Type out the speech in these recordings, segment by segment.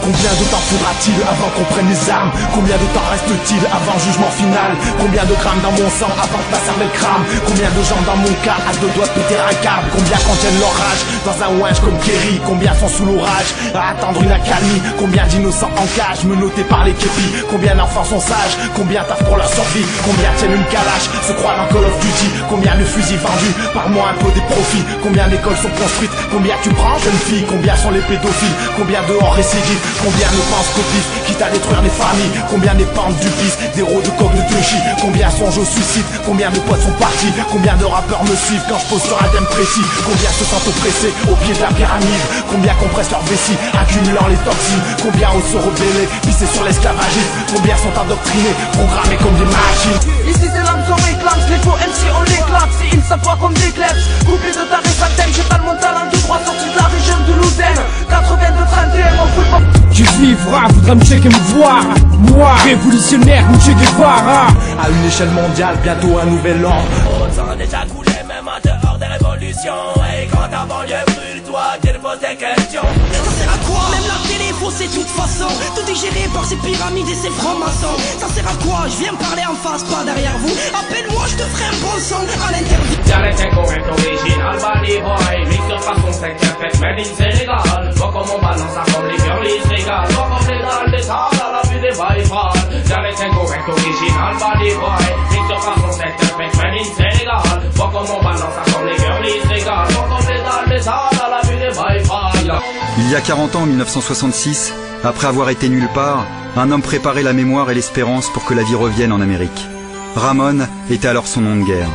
Combien de temps faudra-t-il avant qu'on prenne les armes? Combien de temps reste-t-il avant jugement final? Combien de grammes dans mon sang avant que ta cervelle crame? Combien de gens dans mon cas à deux doigts de péter un câble? Combien contiennent leur rage dans un ouinge comme Kerry? Combien sont sous l'orage à attendre une accalmie? Combien d'innocents en cage menottés par les képis? Combien d'enfants sont sages? Combien taffent pour leur survie? Combien tiennent une calache, se croient dans Call of Duty? Combien de fusils vendus? Par-moi un peu des profits. Combien d'écoles sont construites? Combien tu prends, jeune fille? Combien sont les pédophiles? Combien dehors récidives? Combien ne pensent qu'au pif, quitte à détruire les familles? Combien dépendent du vice, des roues de coque de Tuchy? Combien songent au suicide? Combien de potes sont partis? Combien de rappeurs me suivent quand je pose sur un thème précis? Combien se sentent oppressés au pied de la pyramide? Combien compressent leur vessie, accumulant les toxines? Combien osent se rebeller, pisser sur l'esclavagisme? Combien sont endoctrinés, programmés comme des machines? Ici c'est l'âme on réclame, les faux MC on les claque. Si ils s'appoient comme des clefs, coupés de ta réfactème. J'ai pas mon talent tout droit sorti de la région de Loudaine. 82 31 on fout pas. Tu vivras, voudras me checker me voir. Moi, révolutionnaire, ou Che Guevara. À une échelle mondiale, bientôt un nouvel ordre. Trop de sang déjà coulé, même en dehors des révolutions. Et quand ta banlieue brûle, toi, tu te poses des questions. Ça sert à quoi? Même la télé faussée de toute façon. Tout est géré par ces pyramides et ces francs-maçons. Ça sert à quoi? Je viens parler en face, pas derrière vous. Appelle-moi, je te ferai un bon son à l'interview. Dialecte correct original, Bali boy. Mix de façon sec, fait made in Sénégal. Vois comment on balance ça comme les girlies se régalent. Vois comme les dalles descendent à la vue des baïfales. Dialecte correct original, Bali boy. Mix de façon sec, fait made in Sénégal. Vois comment on balance ça comme les girlies se régalent. Vois comme les dalles descendent à la vue des baïfales. Il y a 40 ans, en 1966, après avoir été nulle part, un homme préparait la mémoire et l'espérance pour que la vie revienne en Amérique. Ramon était alors son nom de guerre.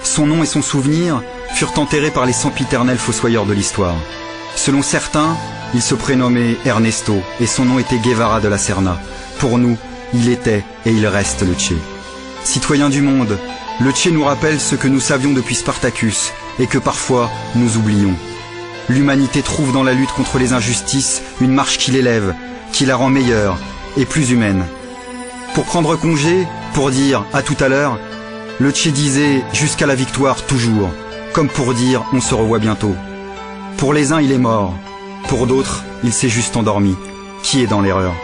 Son nom et son souvenir furent enterrés par les sempiternels fossoyeurs de l'histoire. Selon certains, il se prénommait Ernesto et son nom était Guevara de la Serna. Pour nous, il était et il reste le Che. Citoyens du monde, le Che nous rappelle ce que nous savions depuis Spartacus et que parfois nous oublions. L'humanité trouve dans la lutte contre les injustices une marche qui l'élève, qui la rend meilleure et plus humaine. Pour prendre congé, pour dire « à tout à l'heure », le Che disait « jusqu'à la victoire toujours », comme pour dire « on se revoit bientôt ». Pour les uns, il est mort. Pour d'autres, il s'est juste endormi. Qui est dans l'erreur?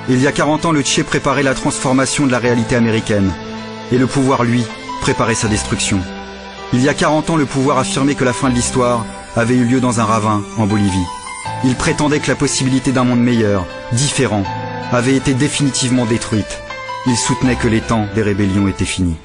Il y a 40 ans, le Che préparait la transformation de la réalité américaine. Et le pouvoir, lui, préparait sa destruction. Il y a 40 ans, le pouvoir affirmait que la fin de l'histoire avait eu lieu dans un ravin en Bolivie. Il prétendait que la possibilité d'un monde meilleur, différent, avait été définitivement détruite. Il soutenait que les temps des rébellions étaient finis.